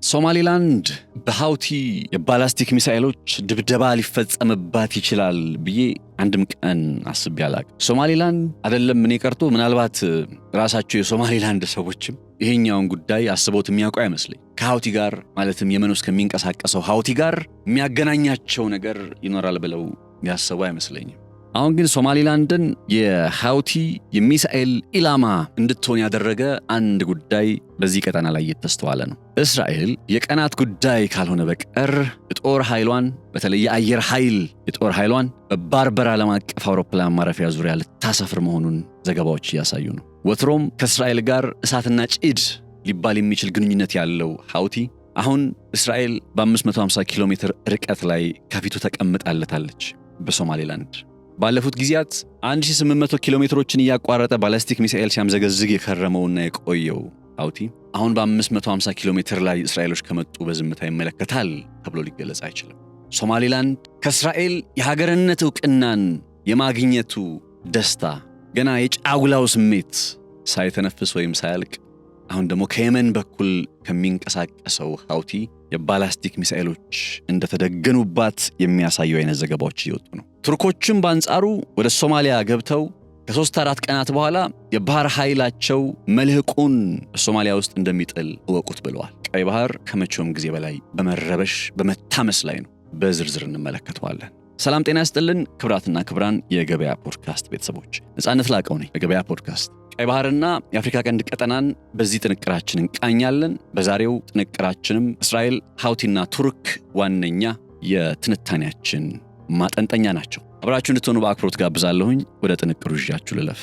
ሶማሊላንድ በሃውቲ የባላስቲክ ሚሳኤሎች ድብደባ ሊፈጸምባት ይችላል ብዬ አንድም ቀን አስቤ አላቅም። ሶማሊላንድ አይደለም እኔ ቀርቶ ምናልባት ራሳቸው የሶማሊላንድ ሰዎችም ይሄኛውን ጉዳይ አስቦት የሚያውቁ አይመስለኝ። ከሃውቲ ጋር ማለትም የመን ውስጥ ከሚንቀሳቀሰው ሃውቲ ጋር የሚያገናኛቸው ነገር ይኖራል ብለው ያሰቡ አይመስለኝም። አሁን ግን ሶማሊላንድን የሃውቲ የሚሳኤል ኢላማ እንድትሆን ያደረገ አንድ ጉዳይ በዚህ ቀጠና ላይ እየተስተዋለ ነው። እስራኤል የቀናት ጉዳይ ካልሆነ በቀር የጦር ኃይሏን በተለይ የአየር ኃይል የጦር ኃይሏን በባርበራ ዓለም አቀፍ አውሮፕላን ማረፊያ ዙሪያ ልታሰፍር መሆኑን ዘገባዎች እያሳዩ ነው። ወትሮም ከእስራኤል ጋር እሳትና ጭድ ሊባል የሚችል ግንኙነት ያለው ሃውቲ አሁን እስራኤል በ550 ኪሎ ሜትር ርቀት ላይ ከፊቱ ተቀምጣለታለች በሶማሊላንድ። ባለፉት ጊዜያት 1800 ኪሎ ሜትሮችን እያቋረጠ ባላስቲክ ሚሳኤል ሲያምዘገዝግ የከረመውና የቆየው ሃውቲ አሁን በ550 ኪሎ ሜትር ላይ እስራኤሎች ከመጡ በዝምታ ይመለከታል ተብሎ ሊገለጽ አይችልም። ሶማሊላንድ ከእስራኤል የሀገርነት ዕውቅናን የማግኘቱ ደስታ ገና የጫጉላው ስሜት ሳይተነፍስ ወይም ሳያልቅ አሁን ደግሞ ከየመን በኩል ከሚንቀሳቀሰው ሃውቲ የባላስቲክ ሚሳኤሎች እንደተደገኑባት የሚያሳዩ አይነት ዘገባዎች እየወጡ ነው። ቱርኮችም በአንጻሩ ወደ ሶማሊያ ገብተው ከ3-4 ቀናት በኋላ የባህር ኃይላቸው መልህቁን በሶማሊያ ውስጥ እንደሚጥል እወቁት ብለዋል። ቀይ ባህር ከመቼውም ጊዜ በላይ በመረበሽ በመታመስ ላይ ነው። በዝርዝር እንመለከተዋለን። ሰላም ጤና ይስጥልን ክብራትና ክብራን የገበያ ፖድካስት ቤተሰቦች፣ ነጻነት ላቀው ነኝ በገበያ ፖድካስት። ቀይ ባህርና የአፍሪካ ቀንድ ቀጠናን በዚህ ጥንቅራችን እንቃኛለን። በዛሬው ጥንቅራችንም እስራኤል፣ ሃውቲና ቱርክ ዋነኛ የትንታኔያችን ማጠንጠኛ ናቸው። አብራችሁ እንድትሆኑ በአክብሮት ጋብዛለሁኝ። ወደ ጥንቅሩ ይዣችሁ ልለፍ።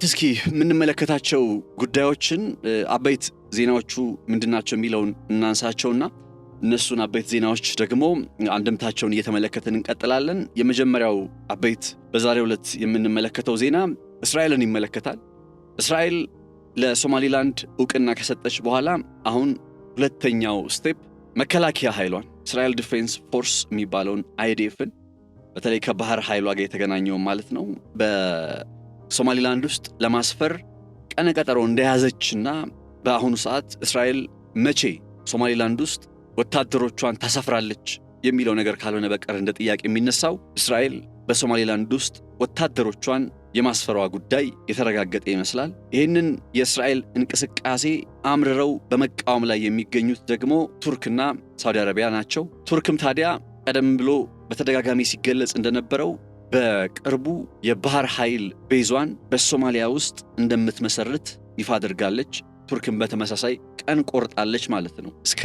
እስኪ የምንመለከታቸው ጉዳዮችን አበይት ዜናዎቹ ምንድናቸው የሚለውን እናንሳቸውና እነሱን አበይት ዜናዎች ደግሞ አንድምታቸውን እየተመለከትን እንቀጥላለን። የመጀመሪያው አበይት በዛሬው ዕለት የምንመለከተው ዜና እስራኤልን ይመለከታል። እስራኤል ለሶማሊላንድ ዕውቅና ከሰጠች በኋላ አሁን ሁለተኛው ስቴፕ መከላከያ ኃይሏን እስራኤል ዲፌንስ ፎርስ የሚባለውን አይዲኤፍን በተለይ ከባህር ኃይሏ ጋር የተገናኘው ማለት ነው በሶማሊላንድ ውስጥ ለማስፈር ቀነ ቀጠሮ እንደያዘችና በአሁኑ ሰዓት እስራኤል መቼ ሶማሊላንድ ውስጥ ወታደሮቿን ታሰፍራለች የሚለው ነገር ካልሆነ በቀር እንደ ጥያቄ የሚነሳው እስራኤል በሶማሊላንድ ውስጥ ወታደሮቿን የማስፈሯ ጉዳይ የተረጋገጠ ይመስላል። ይህንን የእስራኤል እንቅስቃሴ አምርረው በመቃወም ላይ የሚገኙት ደግሞ ቱርክና ሳውዲ አረቢያ ናቸው። ቱርክም ታዲያ ቀደም ብሎ በተደጋጋሚ ሲገለጽ እንደነበረው በቅርቡ የባህር ኃይል ቤዟን በሶማሊያ ውስጥ እንደምትመሰርት ይፋ አድርጋለች። ቱርክም በተመሳሳይ ቀን ቆርጣለች ማለት ነው። እስከ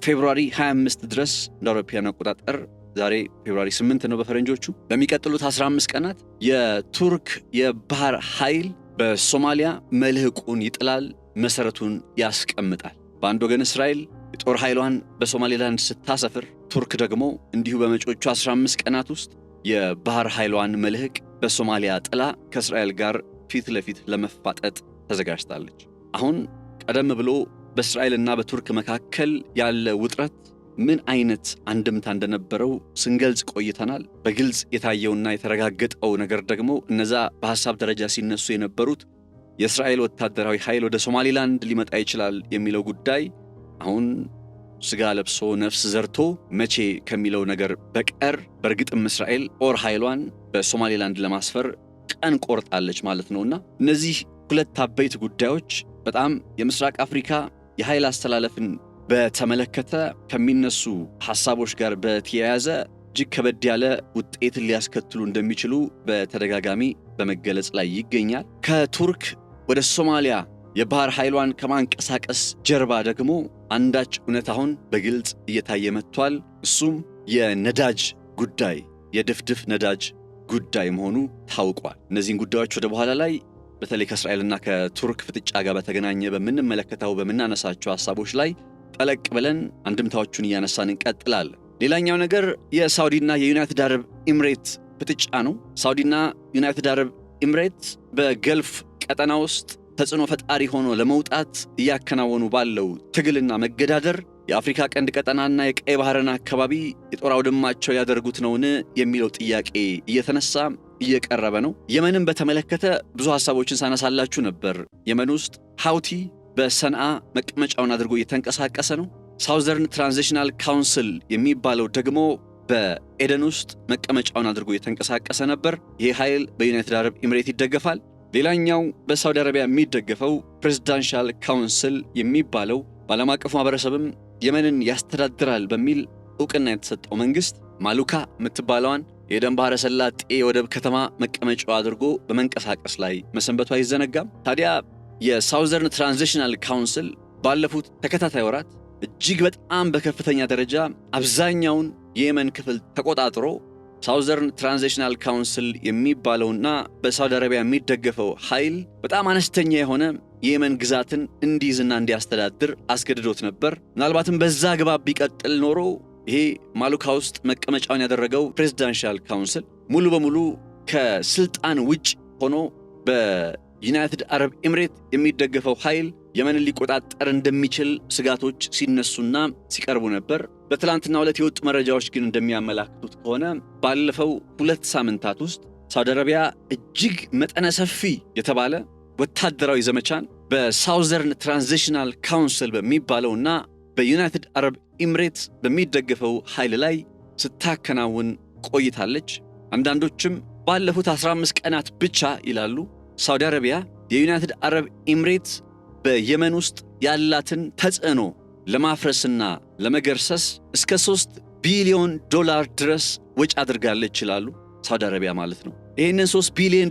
ፌብሩዋሪ 25 ድረስ እንደ አውሮፓውያን አቆጣጠር ዛሬ ፌብሩዋሪ 8 ነው በፈረንጆቹ። በሚቀጥሉት 15 ቀናት የቱርክ የባህር ኃይል በሶማሊያ መልህቁን ይጥላል፣ መሰረቱን ያስቀምጣል። በአንድ ወገን እስራኤል የጦር ኃይሏን በሶማሊላንድ ስታሰፍር፣ ቱርክ ደግሞ እንዲሁ በመጪዎቹ 15 ቀናት ውስጥ የባህር ኃይሏን መልህቅ በሶማሊያ ጥላ ከእስራኤል ጋር ፊት ለፊት ለመፋጠጥ ተዘጋጅታለች። አሁን ቀደም ብሎ በእስራኤልና በቱርክ መካከል ያለ ውጥረት ምን አይነት አንድምታ እንደነበረው ስንገልጽ ቆይተናል። በግልጽ የታየውና የተረጋገጠው ነገር ደግሞ እነዛ በሐሳብ ደረጃ ሲነሱ የነበሩት የእስራኤል ወታደራዊ ኃይል ወደ ሶማሊላንድ ሊመጣ ይችላል የሚለው ጉዳይ አሁን ስጋ ለብሶ ነፍስ ዘርቶ መቼ ከሚለው ነገር በቀር በእርግጥም እስራኤል ጦር ኃይሏን በሶማሊላንድ ለማስፈር ቀን ቆርጣለች ማለት ነውና እነዚህ ሁለት አበይት ጉዳዮች በጣም የምስራቅ አፍሪካ የኃይል አስተላለፍን በተመለከተ ከሚነሱ ሐሳቦች ጋር በተያያዘ እጅግ ከበድ ያለ ውጤትን ሊያስከትሉ እንደሚችሉ በተደጋጋሚ በመገለጽ ላይ ይገኛል። ከቱርክ ወደ ሶማሊያ የባህር ኃይሏን ከማንቀሳቀስ ጀርባ ደግሞ አንዳች እውነት አሁን በግልጽ እየታየ መጥቷል። እሱም የነዳጅ ጉዳይ፣ የድፍድፍ ነዳጅ ጉዳይ መሆኑ ታውቋል። እነዚህን ጉዳዮች ወደ በኋላ ላይ በተለይ ከእስራኤልና ከቱርክ ፍጥጫ ጋር በተገናኘ በምናነሳቸው ሐሳቦች ላይ ጠለቅ ብለን አንድምታዎቹን እያነሳን እንቀጥላለን። ሌላኛው ነገር የሳውዲና የዩናይትድ አረብ ኤምሬት ፍጥጫ ነው። ሳውዲና ዩናይትድ አረብ ኤምሬት በገልፍ ቀጠና ውስጥ ተጽዕኖ ፈጣሪ ሆኖ ለመውጣት እያከናወኑ ባለው ትግልና መገዳደር የአፍሪካ ቀንድ ቀጠናና የቀይ ባህርን አካባቢ የጦር አውድማቸው ያደርጉት ነውን የሚለው ጥያቄ እየተነሳ እየቀረበ ነው። የመንን በተመለከተ ብዙ ሐሳቦችን ሳነሳላችሁ ነበር። የመን ውስጥ ሃውቲ በሰንዓ መቀመጫውን አድርጎ እየተንቀሳቀሰ ነው። ሳውዘርን ትራንዚሽናል ካውንስል የሚባለው ደግሞ በኤደን ውስጥ መቀመጫውን አድርጎ እየተንቀሳቀሰ ነበር። ይህ ኃይል በዩናይትድ አረብ ኤሚሬት ይደገፋል። ሌላኛው በሳውዲ አረቢያ የሚደገፈው ፕሬዚዳንሻል ካውንስል የሚባለው በዓለም አቀፉ ማህበረሰብም የመንን ያስተዳድራል በሚል ዕውቅና የተሰጠው መንግስት ማሉካ የምትባለዋን የኤደን ባህረ ሰላጤ የወደብ ከተማ መቀመጫው አድርጎ በመንቀሳቀስ ላይ መሰንበቱ አይዘነጋም። ታዲያ የሳውዘርን ትራንዚሽናል ካውንስል ባለፉት ተከታታይ ወራት እጅግ በጣም በከፍተኛ ደረጃ አብዛኛውን የየመን ክፍል ተቆጣጥሮ ሳውዘርን ትራንዚሽናል ካውንስል የሚባለውና በሳውዲ አረቢያ የሚደገፈው ኃይል በጣም አነስተኛ የሆነ የየመን ግዛትን እንዲይዝና እንዲያስተዳድር አስገድዶት ነበር። ምናልባትም በዛ ግባብ ቢቀጥል ኖሮ ይሄ ማሉካ ውስጥ መቀመጫውን ያደረገው ፕሬዚዳንሻል ካውንስል ሙሉ በሙሉ ከስልጣን ውጭ ሆኖ በዩናይትድ አረብ ኤሚሬት የሚደገፈው ኃይል የመንን ሊቆጣጠር እንደሚችል ስጋቶች ሲነሱና ሲቀርቡ ነበር። በትላንትና ዕለት የወጡ መረጃዎች ግን እንደሚያመላክቱት ከሆነ ባለፈው 2 ሳምንታት ውስጥ ሳውዲ አረቢያ እጅግ መጠነ ሰፊ የተባለ ወታደራዊ ዘመቻን በሳውዘርን ትራንዚሽናል ካውንስል በሚባለውና በዩናይትድ አረብ ኤሚሬት በሚደገፈው ኃይል ላይ ስታከናውን ቆይታለች። አንዳንዶችም ባለፉት 15 ቀናት ብቻ ይላሉ። ሳውዲ አረቢያ የዩናይትድ አረብ ኤሚሬት በየመን ውስጥ ያላትን ተጽዕኖ ለማፍረስና ለመገርሰስ እስከ $3 ቢሊዮን ድረስ ወጪ አድርጋለች ይላሉ። ሳውዲ አረቢያ ማለት ነው። ይህንን $3 ቢሊዮን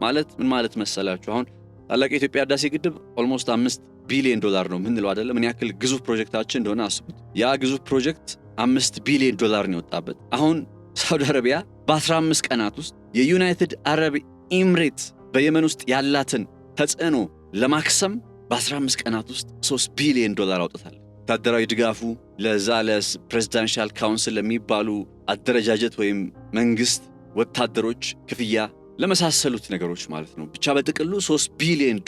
ማለት ምን ማለት መሰላችሁ? አሁን ታላቁ የኢትዮጵያ ህዳሴ ግድብ ኦልሞስት $5 ቢሊዮን ነው ምንለው አይደለ? ምን ያክል ግዙፍ ፕሮጀክታችን እንደሆነ አስቡት። ያ ግዙፍ ፕሮጀክት $5 ቢሊዮን ነው የወጣበት። አሁን ሳውዲ አረቢያ በ15 ቀናት ውስጥ የዩናይትድ አረብ ኤሚሬት በየመን ውስጥ ያላትን ተጽዕኖ ለማክሰም በ15 ቀናት ውስጥ $3 ቢሊዮን አውጥታል። ወታደራዊ ድጋፉ ለዛለስ ፕሬዚዳንሻል ካውንስል ለሚባሉ አደረጃጀት ወይም መንግስት ወታደሮች ክፍያ ለመሳሰሉት ነገሮች ማለት ነው። ብቻ በጥቅሉ $3 ቢሊዮን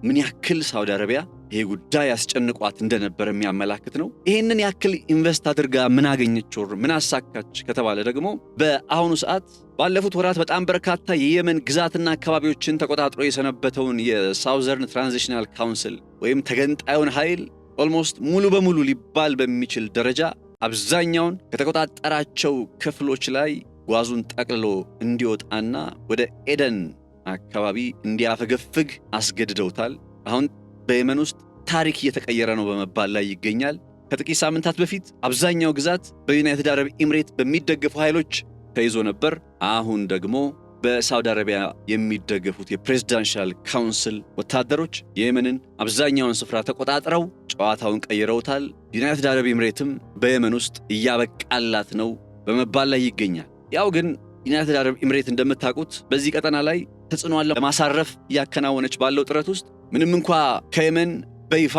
ምን ያክል ሳውዲ አረቢያ ይሄ ጉዳይ ያስጨንቋት እንደነበር የሚያመላክት ነው። ይሄንን ያክል ኢንቨስት አድርጋ ምን አገኘች ወር ምን አሳካች ከተባለ ደግሞ በአሁኑ ሰዓት ባለፉት ወራት በጣም በርካታ የየመን ግዛትና አካባቢዎችን ተቆጣጥሮ የሰነበተውን የሳውዘርን ትራንዚሽናል ካውንስል ወይም ተገንጣዩን ኃይል ኦልሞስት ሙሉ በሙሉ ሊባል በሚችል ደረጃ አብዛኛውን ከተቆጣጠራቸው ክፍሎች ላይ ጓዙን ጠቅልሎ እንዲወጣና ወደ ኤደን አካባቢ እንዲያፈገፍግ አስገድደውታል። አሁን በየመን ውስጥ ታሪክ እየተቀየረ ነው በመባል ላይ ይገኛል። ከጥቂት ሳምንታት በፊት አብዛኛው ግዛት በዩናይትድ አረብ ኤሚሬት በሚደገፉ ኃይሎች ተይዞ ነበር። አሁን ደግሞ በሳውዲ አረቢያ የሚደገፉት የፕሬዚዳንሻል ካውንስል ወታደሮች የየመንን አብዛኛውን ስፍራ ተቆጣጥረው ጨዋታውን ቀይረውታል። ዩናይትድ አረብ ኤሚሬትም በየመን ውስጥ እያበቃላት ነው በመባል ላይ ይገኛል። ያው ግን ዩናይትድ አረብ ኤሚሬት እንደምታውቁት በዚህ ቀጠና ላይ ተጽዕኖዋን ለማሳረፍ እያከናወነች ባለው ጥረት ውስጥ ምንም እንኳ ከየመን በይፋ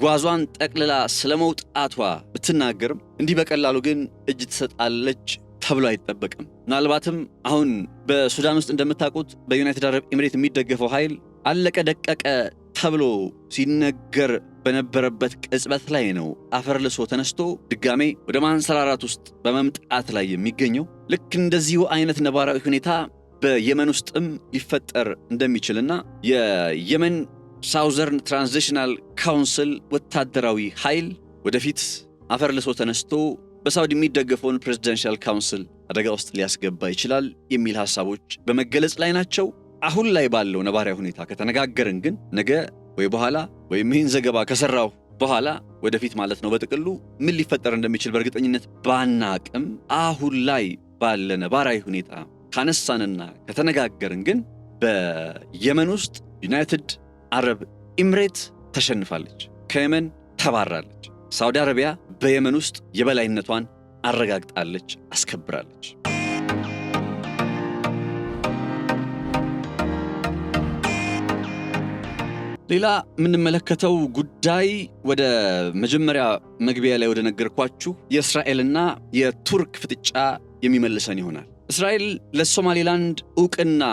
ጓዟን ጠቅልላ ስለመውጣቷ ብትናገርም እንዲህ በቀላሉ ግን እጅ ትሰጣለች ተብሎ አይጠበቅም። ምናልባትም አሁን በሱዳን ውስጥ እንደምታውቁት በዩናይትድ አረብ ኤሚሬት የሚደገፈው ኃይል አለቀ ደቀቀ ተብሎ ሲነገር በነበረበት ቅጽበት ላይ ነው አፈር ልሶ ተነስቶ ድጋሜ ወደ ማንሰራራት ውስጥ በመምጣት ላይ የሚገኘው። ልክ እንደዚሁ አይነት ነባራዊ ሁኔታ በየመን ውስጥም ሊፈጠር እንደሚችልና የየመን ሳውዘርን ትራንዚሽናል ካውንስል ወታደራዊ ኃይል ወደፊት አፈር ልሶ ተነስቶ በሳውዲ የሚደገፈውን ፕሬዚዳንሻል ካውንስል አደጋ ውስጥ ሊያስገባ ይችላል የሚል ሐሳቦች በመገለጽ ላይ ናቸው። አሁን ላይ ባለው ነባራዊ ሁኔታ ከተነጋገርን ግን ነገ ወይ በኋላ ወይም ይህን ዘገባ ከሰራው በኋላ ወደፊት ማለት ነው በጥቅሉ ምን ሊፈጠር እንደሚችል በእርግጠኝነት ባናቅም አሁን ላይ ባለ ነባራዊ ሁኔታ ካነሳንና ከተነጋገርን ግን በየመን ውስጥ ዩናይትድ አረብ ኤሚሬት ተሸንፋለች፣ ከየመን ተባራለች። ሳውዲ አረቢያ በየመን ውስጥ የበላይነቷን አረጋግጣለች፣ አስከብራለች። ሌላ የምንመለከተው ጉዳይ ወደ መጀመሪያ መግቢያ ላይ ወደ ነገርኳችሁ የእስራኤልና የቱርክ ፍጥጫ የሚመልሰን ይሆናል። እስራኤል ለሶማሌላንድ ዕውቅና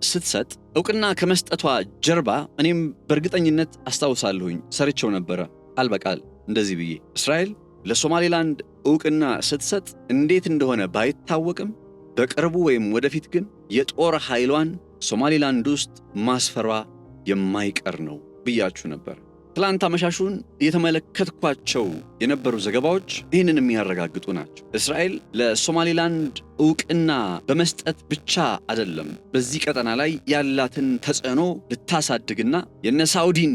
ስትሰጥ እውቅና ከመስጠቷ ጀርባ እኔም በእርግጠኝነት አስታውሳለሁኝ ሰርቸው ነበረ ቃል በቃል እንደዚህ ብዬ እስራኤል ለሶማሌላንድ እውቅና ስትሰጥ እንዴት እንደሆነ ባይታወቅም በቅርቡ ወይም ወደፊት ግን የጦር ኃይሏን ሶማሌላንድ ውስጥ ማስፈሯ የማይቀር ነው ብያችሁ ነበር። ትላንት አመሻሹን የተመለከትኳቸው የነበሩ ዘገባዎች ይህንን የሚያረጋግጡ ናቸው። እስራኤል ለሶማሌላንድ እውቅና በመስጠት ብቻ አይደለም በዚህ ቀጠና ላይ ያላትን ተጽዕኖ ልታሳድግና የነ ሳውዲን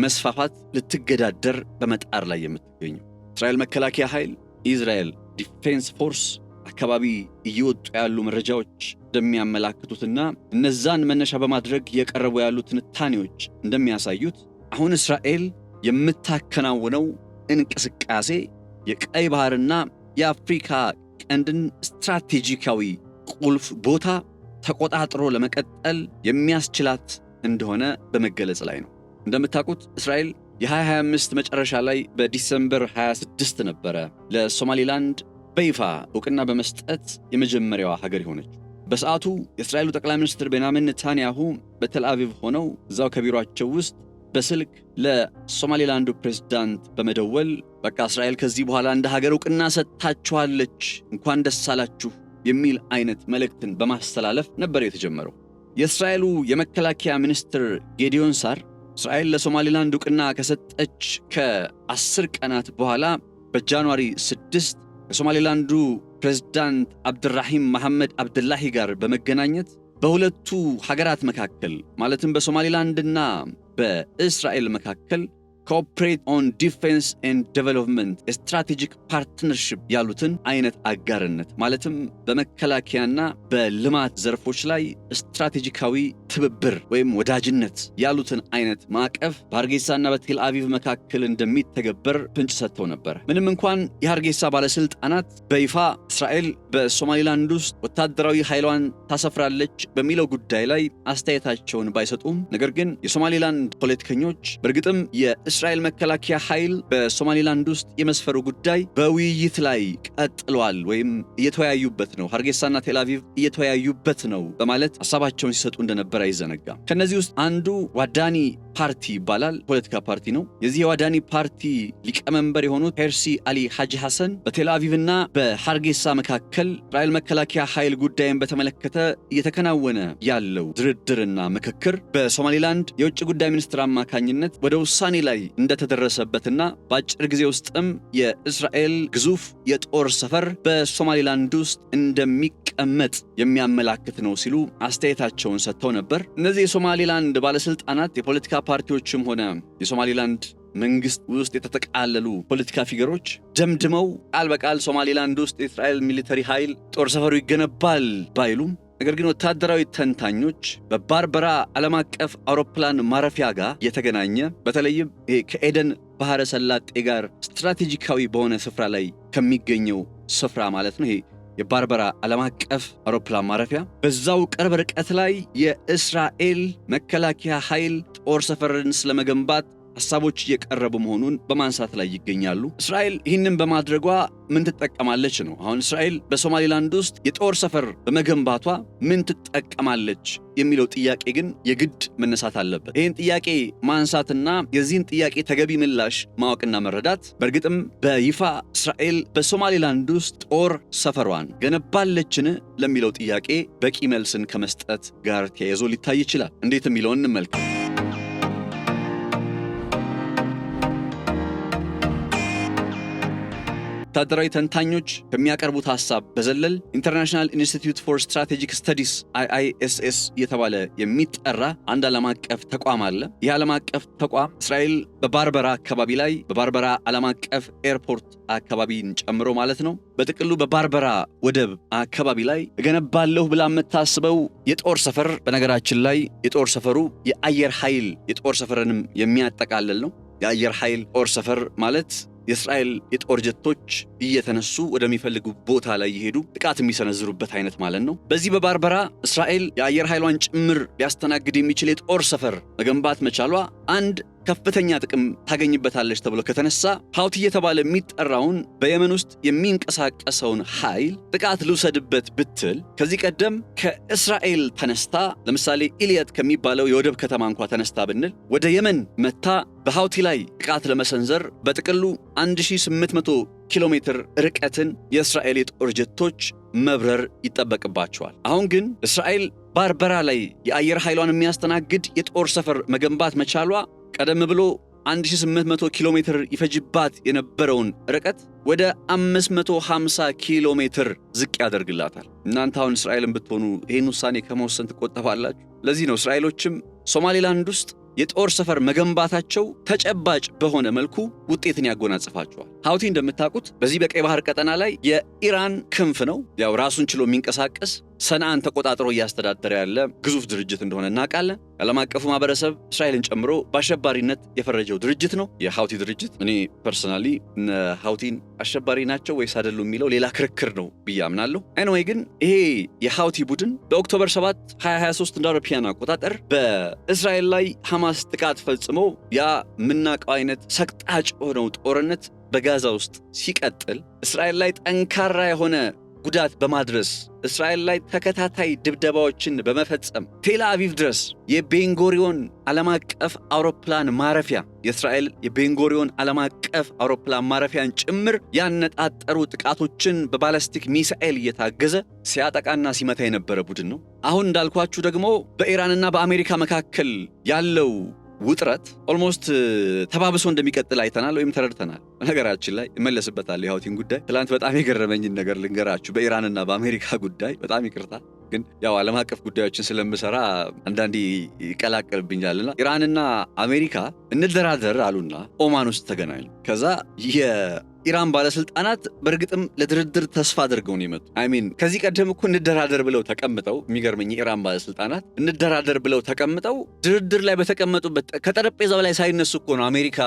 መስፋፋት ልትገዳደር በመጣር ላይ የምትገኘው። እስራኤል መከላከያ ኃይል ኢዝራኤል ዲፌንስ ፎርስ አካባቢ እየወጡ ያሉ መረጃዎች እንደሚያመላክቱትና እነዛን መነሻ በማድረግ የቀረቡ ያሉ ትንታኔዎች እንደሚያሳዩት አሁን እስራኤል የምታከናውነው እንቅስቃሴ የቀይ ባህርና የአፍሪካ ቀንድን ስትራቴጂካዊ ቁልፍ ቦታ ተቆጣጥሮ ለመቀጠል የሚያስችላት እንደሆነ በመገለጽ ላይ ነው። እንደምታውቁት እስራኤል የ2025 መጨረሻ ላይ በዲሰምበር 26 ነበረ ለሶማሌላንድ በይፋ እውቅና በመስጠት የመጀመሪያዋ ሀገር ሆነች። በሰዓቱ የእስራኤሉ ጠቅላይ ሚኒስትር ቤንያሚን ኔታንያሁ በቴል አቪቭ ሆነው እዛው ከቢሮአቸው ውስጥ በስልክ ለሶማሌላንዱ ፕሬዝዳንት በመደወል በቃ እስራኤል ከዚህ በኋላ እንደ ሀገር እውቅና ሰጥታችኋለች፣ እንኳን ደስ አላችሁ የሚል አይነት መልእክትን በማስተላለፍ ነበር የተጀመረው። የእስራኤሉ የመከላከያ ሚኒስትር ጌዲዮን ሳር እስራኤል ለሶማሌላንድ እውቅና ከሰጠች ከ10 ቀናት በኋላ በጃንዋሪ 6 ከሶማሌላንዱ ፕሬዝዳንት አብድራሂም መሐመድ አብድላሂ ጋር በመገናኘት በሁለቱ ሀገራት መካከል ማለትም በሶማሌላንድና በእስራኤል መካከል ኮኦፕሬት ኦን ዲፌንስ ኤንድ ዴቨሎፕመንት ስትራቴጂክ ፓርትነርሺፕ ያሉትን አይነት አጋርነት ማለትም በመከላከያና በልማት ዘርፎች ላይ ስትራቴጂካዊ ትብብር ወይም ወዳጅነት ያሉትን አይነት ማዕቀፍ በሃርጌሳና በቴል አቪቭ መካከል እንደሚተገበር ፍንጭ ሰጥተው ነበር። ምንም እንኳን የሃርጌሳ ባለስልጣናት በይፋ እስራኤል በሶማሌላንድ ውስጥ ወታደራዊ ኃይሏን ታሰፍራለች በሚለው ጉዳይ ላይ አስተያየታቸውን ባይሰጡም፣ ነገር ግን የሶማሌላንድ ፖለቲከኞች በእርግጥም የእስራኤል መከላከያ ኃይል በሶማሌላንድ ውስጥ የመስፈሩ ጉዳይ በውይይት ላይ ቀጥሏል ወይም እየተወያዩበት ነው፣ ሃርጌሳና ቴል አቪቭ እየተወያዩበት ነው በማለት ሐሳባቸውን ሲሰጡ እንደነበር አይዘነጋም። ከነዚህ ውስጥ አንዱ ዋዳኒ ፓርቲ ይባላል። ፖለቲካ ፓርቲ ነው። የዚህ የዋዳኒ ፓርቲ ሊቀመንበር የሆኑት ሄርሲ አሊ ሐጂ ሐሰን በቴል አቪቭና በሃርጌሳ መካከል እስራኤል መከላከያ ኃይል ጉዳይን በተመለከተ እየተከናወነ ያለው ድርድርና ምክክር በሶማሌላንድ የውጭ ጉዳይ ሚኒስትር አማካኝነት ወደ ውሳኔ ላይ እንደተደረሰበትና በአጭር ጊዜ ውስጥም የእስራኤል ግዙፍ የጦር ሰፈር በሶማሌላንድ ውስጥ እንደሚቀመጥ የሚያመላክት ነው ሲሉ አስተያየታቸውን ሰጥተው ነበር። እነዚህ የሶማሌላንድ ባለስልጣናት የፖለቲካ ፓርቲዎችም ሆነ የሶማሌላንድ መንግስት ውስጥ የተጠቃለሉ ፖለቲካ ፊገሮች ደምድመው ቃል በቃል ሶማሌላንድ ውስጥ የእስራኤል ሚሊተሪ ኃይል ጦር ሰፈሩ ይገነባል ባይሉም፣ ነገር ግን ወታደራዊ ተንታኞች በባርበራ ዓለም አቀፍ አውሮፕላን ማረፊያ ጋር የተገናኘ በተለይም ከኤደን ባህረ ሰላጤ ጋር ስትራቴጂካዊ በሆነ ስፍራ ላይ ከሚገኘው ስፍራ ማለት ነው የባርበራ ዓለም አቀፍ አውሮፕላን ማረፊያ በዛው ቅርብ ርቀት ላይ የእስራኤል መከላከያ ኃይል ጦር ሰፈርን ስለመገንባት ሐሳቦች እየቀረቡ መሆኑን በማንሳት ላይ ይገኛሉ። እስራኤል ይህንን በማድረጓ ምን ትጠቀማለች ነው? አሁን እስራኤል በሶማሌላንድ ውስጥ የጦር ሰፈር በመገንባቷ ምን ትጠቀማለች የሚለው ጥያቄ ግን የግድ መነሳት አለበት። ይህን ጥያቄ ማንሳትና የዚህን ጥያቄ ተገቢ ምላሽ ማወቅና መረዳት በእርግጥም በይፋ እስራኤል በሶማሌላንድ ውስጥ ጦር ሰፈሯን ገነባለችን ለሚለው ጥያቄ በቂ መልስን ከመስጠት ጋር ተያይዞ ሊታይ ይችላል። እንዴት የሚለውን እንመልከት። ወታደራዊ ተንታኞች ከሚያቀርቡት ሐሳብ በዘለል ኢንተርናሽናል ኢንስቲትዩት ፎር ስትራቴጂክ ስተዲስ IISS እየተባለ የሚጠራ አንድ ዓለም አቀፍ ተቋም አለ። ይህ ዓለም አቀፍ ተቋም እስራኤል በባርበራ አካባቢ ላይ በባርበራ ዓለም አቀፍ ኤርፖርት አካባቢን ጨምሮ ማለት ነው በጥቅሉ በባርበራ ወደብ አካባቢ ላይ እገነባለሁ ብላ የምታስበው የጦር ሰፈር፣ በነገራችን ላይ የጦር ሰፈሩ የአየር ኃይል የጦር ሰፈርንም የሚያጠቃልል ነው። የአየር ኃይል ጦር ሰፈር ማለት የእስራኤል የጦር ጀቶች እየተነሱ ወደሚፈልጉ ቦታ ላይ ይሄዱ ጥቃት የሚሰነዝሩበት አይነት ማለት ነው። በዚህ በባርበራ እስራኤል የአየር ኃይሏን ጭምር ሊያስተናግድ የሚችል የጦር ሰፈር መገንባት መቻሏ አንድ ከፍተኛ ጥቅም ታገኝበታለች ተብሎ ከተነሳ ሀውቲ እየተባለ የሚጠራውን በየመን ውስጥ የሚንቀሳቀሰውን ኃይል ጥቃት ልውሰድበት ብትል ከዚህ ቀደም ከእስራኤል ተነስታ ለምሳሌ ኢልየት ከሚባለው የወደብ ከተማ እንኳ ተነስታ ብንል ወደ የመን መታ በሀውቲ ላይ ጥቃት ለመሰንዘር በጥቅሉ 1800 ኪሎ ሜትር ርቀትን የእስራኤል የጦር ጀቶች መብረር ይጠበቅባቸዋል። አሁን ግን እስራኤል ባርበራ ላይ የአየር ኃይሏን የሚያስተናግድ የጦር ሰፈር መገንባት መቻሏ ቀደም ብሎ 1800 ኪሎ ሜትር ይፈጅባት የነበረውን ርቀት ወደ 550 ኪሎ ሜትር ዝቅ ያደርግላታል። እናንተ አሁን እስራኤልን ብትሆኑ ይህን ውሳኔ ከመወሰን ትቆጠባላችሁ? ለዚህ ነው እስራኤሎችም ሶማሌላንድ ውስጥ የጦር ሰፈር መገንባታቸው ተጨባጭ በሆነ መልኩ ውጤትን ያጎናጽፋቸዋል። ሀውቲ እንደምታውቁት በዚህ በቀይ ባህር ቀጠና ላይ የኢራን ክንፍ ነው። ያው ራሱን ችሎ የሚንቀሳቀስ ሰንዓን ተቆጣጥሮ እያስተዳደረ ያለ ግዙፍ ድርጅት እንደሆነ እናውቃለን። ዓለም አቀፉ ማህበረሰብ እስራኤልን ጨምሮ በአሸባሪነት የፈረጀው ድርጅት ነው የሀውቲ ድርጅት። እኔ ፐርሰናሊ ሀውቲን አሸባሪ ናቸው ወይስ አይደሉም የሚለው ሌላ ክርክር ነው ብዬ አምናለሁ። ኤኒዌይ ግን ይሄ የሀውቲ ቡድን በኦክቶበር 7 2023 እንደ አውሮፓውያን አቆጣጠር በእስራኤል ላይ ሐማስ ጥቃት ፈጽሞ ያ የምናውቀው አይነት ሰቅጣጭ ሆነው ጦርነት በጋዛ ውስጥ ሲቀጥል እስራኤል ላይ ጠንካራ የሆነ ጉዳት በማድረስ እስራኤል ላይ ተከታታይ ድብደባዎችን በመፈጸም ቴል አቪቭ ድረስ የቤንጎሪዮን ዓለም አቀፍ አውሮፕላን ማረፊያ የእስራኤል የቤንጎሪዮን ዓለም አቀፍ አውሮፕላን ማረፊያን ጭምር ያነጣጠሩ ጥቃቶችን በባላስቲክ ሚሳኤል እየታገዘ ሲያጠቃና ሲመታ የነበረ ቡድን ነው። አሁን እንዳልኳችሁ ደግሞ በኢራንና በአሜሪካ መካከል ያለው ውጥረት ኦልሞስት ተባብሶ እንደሚቀጥል አይተናል ወይም ተረድተናል። ነገራችን ላይ እመለስበታለሁ የሀውቲን ጉዳይ። ትላንት በጣም የገረመኝን ነገር ልንገራችሁ። በኢራንና በአሜሪካ ጉዳይ በጣም ይቅርታ ግን ያው ዓለም አቀፍ ጉዳዮችን ስለምሰራ አንዳንዴ ይቀላቀልብኛልና ኢራንና አሜሪካ እንደራደር አሉና ኦማን ውስጥ ተገናኙ። ከዛ የኢራን ባለስልጣናት በእርግጥም ለድርድር ተስፋ አድርገው ነው የመጡ። ከዚህ ቀደም እኮ እንደራደር ብለው ተቀምጠው የሚገርመኝ የኢራን ባለስልጣናት እንደራደር ብለው ተቀምጠው ድርድር ላይ በተቀመጡበት ከጠረጴዛው ላይ ሳይነሱ እኮ ነው አሜሪካ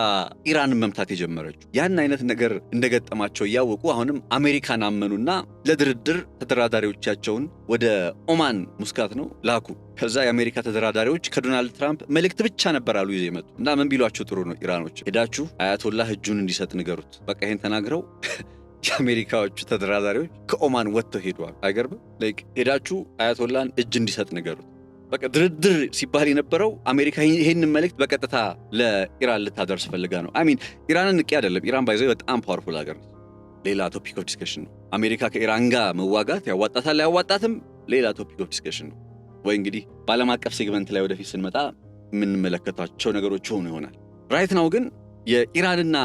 ኢራንን መምታት የጀመረችው። ያን አይነት ነገር እንደገጠማቸው እያወቁ አሁንም አሜሪካን አመኑና ለድርድር ተደራዳሪዎቻቸውን ወደ ኦማን ሙስካት ነው ላኩ። ከዛ የአሜሪካ ተደራዳሪዎች ከዶናልድ ትራምፕ መልእክት ብቻ ነበር አሉ ይዘው የመጡ እና ምን ቢሏቸው ጥሩ ነው ኢራኖች ሄዳችሁ አያቶላህ እጁን እንዲሰጥ ንገሩት። በቃ ይሄን ተናግረው የአሜሪካዎቹ ተደራዳሪዎች ከኦማን ወጥተው ሄደዋል። አይገርም? ሄዳችሁ አያቶላህን እጅ እንዲሰጥ ንገሩት። በቃ ድርድር ሲባል የነበረው አሜሪካ ይሄንን መልእክት በቀጥታ ለኢራን ልታደርስ ፈልጋ ነው። ኢራንን ንቄ አይደለም። ኢራን ባይዘው በጣም ፓወርፉል ሀገር ነው። ሌላ ቶፒክ ኦፍ ዲስከሽን ነው። አሜሪካ ከኢራን ጋር መዋጋት ያዋጣታል አያዋጣትም ሌላ ቶፒክ ኦፍ ዲስከሽን ነው። ወይ እንግዲህ በዓለም አቀፍ ሴግመንት ላይ ወደፊት ስንመጣ የምንመለከታቸው ነገሮች ሆኑ ይሆናል። ራይት ናው ግን የኢራንና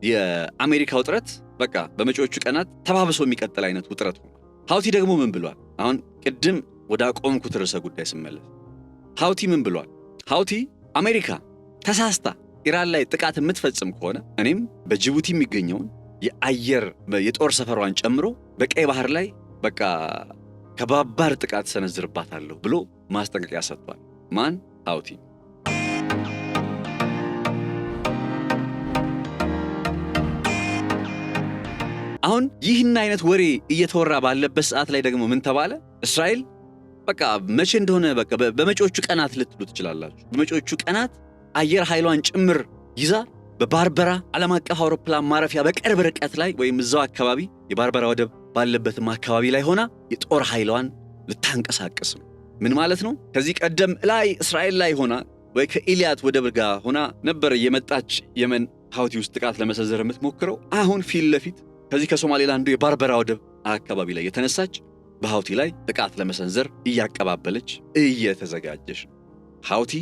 የአሜሪካ ውጥረት በቃ በመጪዎቹ ቀናት ተባብሶ የሚቀጥል አይነት ውጥረት ሆኗል። ሀውቲ ደግሞ ምን ብሏል? አሁን ቅድም ወደ አቆምኩት ርዕሰ ጉዳይ ስመለስ ሀውቲ ምን ብሏል? ሀውቲ አሜሪካ ተሳስታ ኢራን ላይ ጥቃት የምትፈጽም ከሆነ እኔም በጅቡቲ የሚገኘውን የጦር ሰፈሯን ጨምሮ በቀይ ባህር ላይ በቃ ከባባድ ጥቃት ሰነዝርባታለሁ ብሎ ማስጠንቀቂያ ሰጥቷል። ማን? ሀውቲ። አሁን ይህን አይነት ወሬ እየተወራ ባለበት ሰዓት ላይ ደግሞ ምን ተባለ? እስራኤል በቃ መቼ እንደሆነ በቃ በመጪዎቹ ቀናት ልትሉ ትችላላችሁ። በመጪዎቹ ቀናት አየር ኃይሏን ጭምር ይዛ በባርበራ ዓለም አቀፍ አውሮፕላን ማረፊያ በቅርብ ርቀት ላይ ወይም እዛው አካባቢ የባርበራ ወደብ ባለበትም አካባቢ ላይ ሆና የጦር ኃይሏን ልታንቀሳቀስ ነው። ምን ማለት ነው? ከዚህ ቀደም ላይ እስራኤል ላይ ሆና ወይ ከኢልያት ወደብ ጋር ሆና ነበር የመጣች የመን ሀውቲ ውስጥ ጥቃት ለመሰንዘር የምትሞክረው። አሁን ፊት ለፊት ከዚህ ከሶማሌላንዱ የባርበራ ወደብ አካባቢ ላይ የተነሳች በሀውቲ ላይ ጥቃት ለመሰንዘር እያቀባበለች እየተዘጋጀች ነው። ሀውቲ፣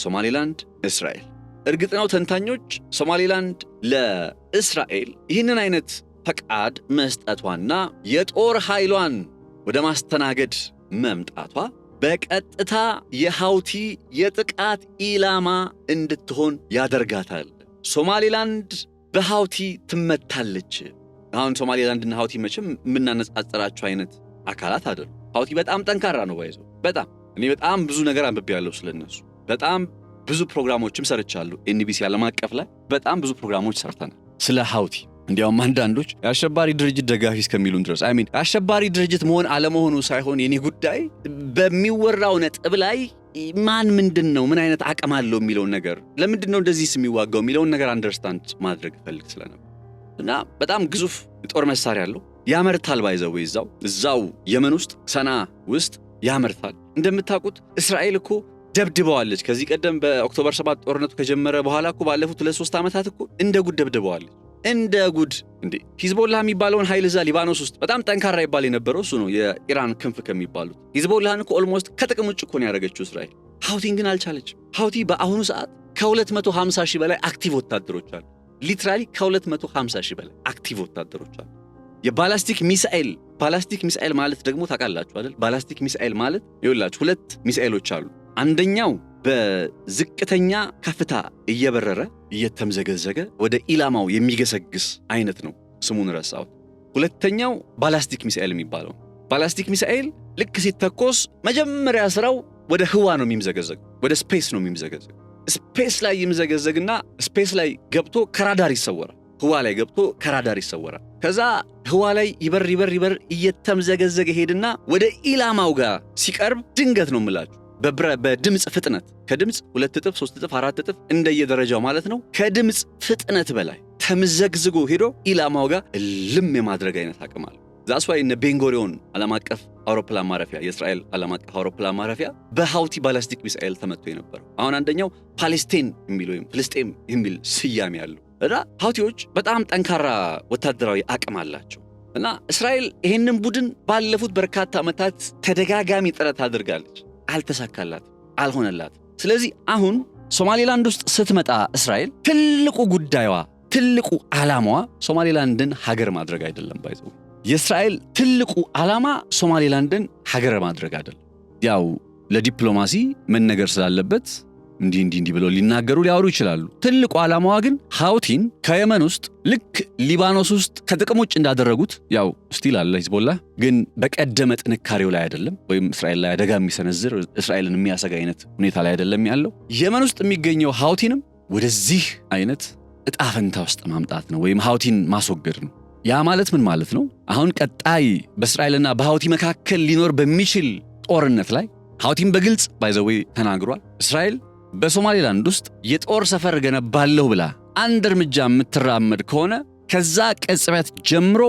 ሶማሌላንድ፣ እስራኤል። እርግጥ ነው ተንታኞች ሶማሌላንድ ለእስራኤል ይህንን አይነት ፈቃድ መስጠቷና የጦር ኃይሏን ወደ ማስተናገድ መምጣቷ በቀጥታ የሀውቲ የጥቃት ኢላማ እንድትሆን ያደርጋታል። ሶማሌላንድ በሀውቲ ትመታለች። አሁን ሶማሌላንድና ሀውቲ መቼም የምናነጻጽራቸው አይነት አካላት አይደሉ። ሀውቲ በጣም ጠንካራ ነው። ባይዘው እኔ በጣም ብዙ ነገር አንብቤያለሁ ስለነሱ። በጣም ብዙ ፕሮግራሞችም ሰርቻለሁ። ኤንቢሲ ዓለም አቀፍ ላይ በጣም ብዙ ፕሮግራሞች ሰርተናል ስለ ሀውቲ። እንዲያውም አንዳንዶች የአሸባሪ ድርጅት ደጋፊ እስከሚሉን ድረስ አሸባሪ ድርጅት መሆን አለመሆኑ ሳይሆን የኔ ጉዳይ በሚወራው ነጥብ ላይ ማን ምንድነው ምን አይነት አቅም አለው የሚለው ነገር ለምንድነው እንደዚህ የሚዋጋው የሚለው ነገር አንደርስታንድ ማድረግ ፈልግ ስለነበር እና በጣም ግዙፍ ጦር መሳሪያ አለው ያመርታል ባይዘው እዛው የመን ውስጥ ሰና ውስጥ ያመርታል እንደምታውቁት እስራኤል እኮ ደብድበዋለች ከዚህ ቀደም በኦክቶበር 7 ጦርነቱ ከጀመረ በኋላ እኮ ባለፉት 2-3 ዓመታት እኮ እንደ ጉድ ደብድበዋለች እንደ ጉድ እንዴ ሂዝቦላህ የሚባለውን ኃይል እዛ ሊባኖስ ውስጥ በጣም ጠንካራ ይባል የነበረው እሱ ነው የኢራን ክንፍ ከሚባሉት ሂዝቦላህን እኮ ኦልሞስት ከጥቅም ውጭ እኮ ነው ያደረገችው እስራኤል ሀውቲን ግን አልቻለችም ሀውቲ በአሁኑ ሰዓት ከ250 ሺህ በላይ አክቲቭ ወታደሮች አሉ ሊትራሊ ከ250 ሺህ በላይ አክቲቭ ወታደሮች አሉ የባላስቲክ ሚሳኤል ማለት ደግሞ ታውቃላችሁ አይደል ባላስቲክ ሚሳኤል ማለት ይኸውላችሁ ሁለት ሚሳኤሎች አሉ አንደኛው በዝቅተኛ ከፍታ እየበረረ እየተምዘገዘገ ወደ ኢላማው የሚገሰግስ አይነት ነው ስሙን ረሳው ሁለተኛው ባላስቲክ ሚሳኤል የሚባለው ባላስቲክ ሚሳኤል ልክ ሲተኮስ መጀመሪያ ስራው ወደ ህዋ ነው የሚምዘገዘግ ወደ ስፔስ ነው የሚምዘገዘግ ስፔስ ላይ ይምዘገዘግና ስፔስ ላይ ገብቶ ከራዳር ይሰወራል ህዋ ላይ ገብቶ ከራዳር ይሰወራል ከዛ ህዋ ላይ ይበር እየተምዘገዘገ ሄድና ወደ ኢላማው ጋር ሲቀርብ ድንገት ነው የምላችሁ በድምጽ ፍጥነት ከድምጽ 2 እጥፍ 3 እጥፍ 4 እጥፍ እንደየደረጃው ማለት ነው ከድምጽ ፍጥነት በላይ ተምዘግዝጎ ሄዶ ኢላማው ጋር ልም የማድረግ አይነት አቅም አለ ዛስ ዋይ እነ ቤንጎሪዮን ዓለም አቀፍ አውሮፕላን ማረፊያ የእስራኤል ዓለም አቀፍ አውሮፕላን ማረፊያ በሃውቲ ባላስቲክ ሚሳኤል ተመቶ የነበረው አሁን አንደኛው ፓሌስቲን የሚል ወይም ፍልስጤም የሚል ስያሜ ያለው እና ሃውቲዎች በጣም ጠንካራ ወታደራዊ አቅም አላቸው እና እስራኤል ይሄንን ቡድን ባለፉት በርካታ ዓመታት ተደጋጋሚ ጥረት አድርጋለች አልተሳካላት አልሆነላት ስለዚህ አሁን ሶማሊላንድ ውስጥ ስትመጣ እስራኤል ትልቁ ጉዳይዋ ትልቁ ዓላማዋ ሶማሊላንድን ሀገር ማድረግ አይደለም ባይዘው የእስራኤል ትልቁ ዓላማ ሶማሊላንድን ሀገር ማድረግ አይደለም ያው ለዲፕሎማሲ መነገር ስላለበት እንዲህ ብለው ሊናገሩ ሊያወሩ ይችላሉ ትልቁ ዓላማዋ ግን ሃውቲን ከየመን ውስጥ ልክ ሊባኖስ ውስጥ ከጥቅም ውጭ እንዳደረጉት ያው ስቲል አለ ሂዝቦላህ ግን በቀደመ ጥንካሬው ላይ አይደለም ወይም እስራኤል ላይ አደጋ የሚሰነዝር እስራኤልን የሚያሰጋ አይነት ሁኔታ ላይ አይደለም ያለው የመን ውስጥ የሚገኘው ሃውቲንም ወደዚህ አይነት እጣ ፈንታ ውስጥ ማምጣት ነው ወይም ሃውቲን ማስወገድ ነው ያ ማለት ምን ማለት ነው አሁን ቀጣይ በእስራኤልና በሃውቲ መካከል ሊኖር በሚችል ጦርነት ላይ ሃውቲን በግልጽ ባይዘው ተናግሯል እስራኤል በሶማሊላንድ ውስጥ የጦር ሰፈር ገነባለሁ ብላ አንድ እርምጃ የምትራመድ ከሆነ ከዛ ቅጽበት ጀምሮ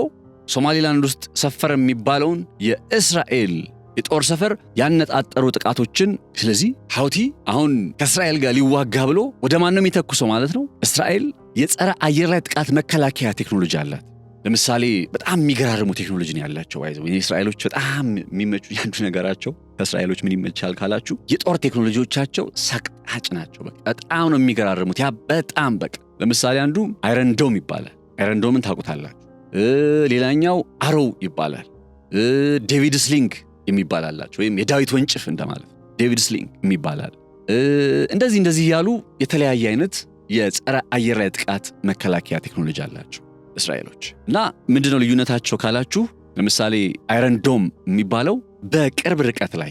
ሶማሊላንድ ውስጥ ሰፈር የሚባለውን የእስራኤል የጦር ሰፈር ያነጣጠሩ ጥቃቶችን ስለዚህ ሃውቲ አሁን ከእስራኤል ጋር ሊዋጋ ብሎ ወደ ማን ነው የሚተኩሰው ማለት ነው እስራኤል የጸረ አየር ላይ ጥቃት መከላከያ ቴክኖሎጂ አላት ለምሳሌ በጣም የሚገራርሙ ቴክኖሎጂ ነው ያላቸው ባይዘው እስራኤሎች በጣም የሚመቹ ያንዱ ነገራቸው ከእስራኤሎች ምን ይመቻል ካላችሁ የጦር ቴክኖሎጂዎቻቸው ሰቅጣጭ ናቸው በጣም ነው የሚገራርሙት ያ በጣም ለምሳሌ አንዱ አይረን ዶም ይባላል አይረን ዶምን ታውቁታላችሁ ሌላኛው አሮው ይባላል ዴቪድ ስሊንግ የሚባላላችሁ ወይም የዳዊት ወንጭፍ እንደማለት ዴቪድ ስሊንግ የሚባላል እንደዚህ ያሉ የተለያየ አይነት የጸረ አየር ላይ ጥቃት መከላከያ ቴክኖሎጂ አላቸው እስራኤሎች እና ምንድነው ልዩነታቸው ካላችሁ ለምሳሌ አይረን ዶም የሚባለው በቅርብ ርቀት ላይ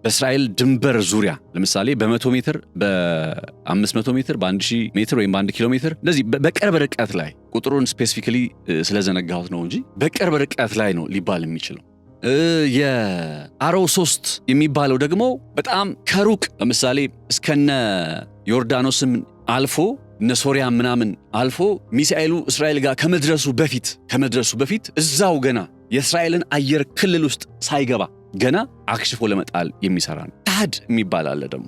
በእስራኤል ድንበር ዙሪያ ለምሳሌ በ100 ሜትር በ500 ሜትር በ1000 ሜትር ወይም በ1 ኪሎ ሜትር እንደዚህ በቅርብ ርቀት ላይ ቁጥሩን ስፔሲፊካሊ ስለዘነጋሁት ነው እንጂ በቅርብ ርቀት ላይ ነው ሊባል የሚችለው የአሮ 3 የሚባለው ደግሞ በጣም ከሩቅ ለምሳሌ እስከነ ዮርዳኖስም አልፎ እነ ሶሪያ ምናምን አልፎ ሚሳኤሉ እስራኤል ጋር ከመድረሱ በፊት እዛው ገና የእስራኤልን አየር ክልል ውስጥ ሳይገባ ገና አክሽፎ ለመጣል የሚሰራ ነው ታድ የሚባል አለ ደግሞ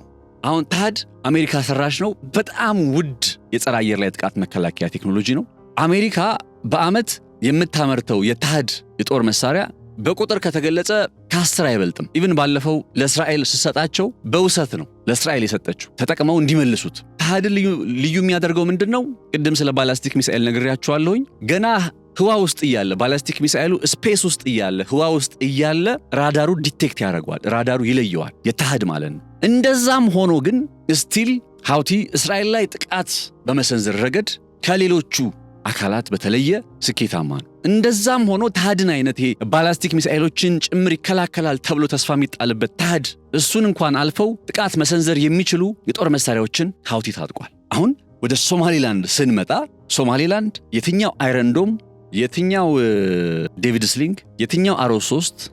አሁን ታድ አሜሪካ ሰራሽ ነው በጣም ውድ የጸረ አየር ላይ ጥቃት መከላከያ ቴክኖሎጂ ነው አሜሪካ በአመት የምታመርተው የታድ የጦር መሳሪያ በቁጥር ከተገለጸ ከ10 አይበልጥም ኢቭን ባለፈው ለእስራኤል ሲሰጣቸው በውሰት ነው ለእስራኤል የሰጠችው ተጠቅመው እንዲመልሱት ታድ ልዩ የሚያደርገው ምንድነው ቅድም ስለ ባላስቲክ ሚሳኤል ነግሬያችኋለሁኝ ገና ህዋ ውስጥ እያለ ባላስቲክ ሚሳኤሉ ስፔስ ውስጥ እያለ ህዋ ውስጥ እያለ ራዳሩ ዲቴክት ያደርገዋል ራዳሩ ይለየዋል የታድ ማለት ነው እንደዛም ሆኖ ግን ስቲል ሃውቲ እስራኤል ላይ ጥቃት በመሰንዘር ረገድ ከሌሎቹ አካላት በተለየ ስኬታማ ነው እንደዛም ሆኖ ታድን አይነት ይሄ ባላስቲክ ሚሳኤሎችን ጭምር ይከላከላል ተብሎ ተስፋ የሚጣልበት ታድ እሱን እንኳን አልፈው ጥቃት መሰንዘር የሚችሉ የጦር መሳሪያዎችን ሃውቲ ታጥቋል አሁን ወደ ሶማሊላንድ ስንመጣ ሶማሊላንድ የትኛው አይረን ዶም የትኛው ዴቪድ ስሊንግ የትኛው አሮ 3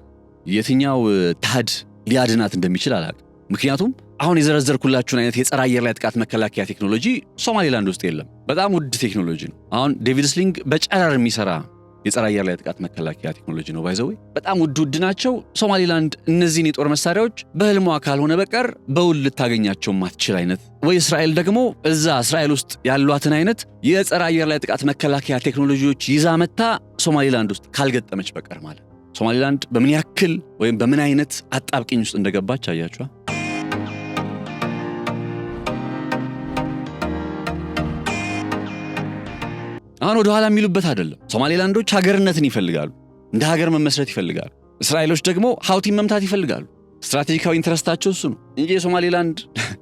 የትኛው ታድ ሊያድናት እንደሚችል አላውቅም ምክንያቱም አሁን የዘረዘርኩላችሁን አይነት የጸረ አየር ላይ ጥቃት መከላከያ ቴክኖሎጂ ሶማሊላንድ ውስጥ የለም። በጣም ውድ ቴክኖሎጂ ነው። አሁን ዴቪድ ስሊንግ በጨረር የሚሰራ የጸረ አየር ላይ ጥቃት መከላከያ ቴክኖሎጂ ነው። ባይዘው በጣም ውድ ናቸው። ሶማሊላንድ እነዚህን የጦር መሳሪያዎች በህልሟ ካልሆነ በቀር በውል ልታገኛቸው ማትችል አይነት ወይ እስራኤል ደግሞ እዛ እስራኤል ውስጥ ያሏትን አይነት የጸረ አየር ላይ ጥቃት መከላከያ ቴክኖሎጂዎች ይዛ መታ ሶማሊላንድ ውስጥ ካልገጠመች በቀር ማለት ሶማሊላንድ በምን ያክል ወይም በምን አይነት አጣብቂኝ ውስጥ እንደገባች አያችኋ። አሁን ወደ ኋላ የሚሉበት አይደለም። ሶማሊላንዶች ሀገርነትን ይፈልጋሉ፣ እንደ ሀገር መመስረት ይፈልጋሉ። እስራኤሎች ደግሞ ሀውቲን መምታት ይፈልጋሉ። ስትራቴጂካዊ ኢንተረስታቸው እሱ ነው እንጂ የሶማሊላንድ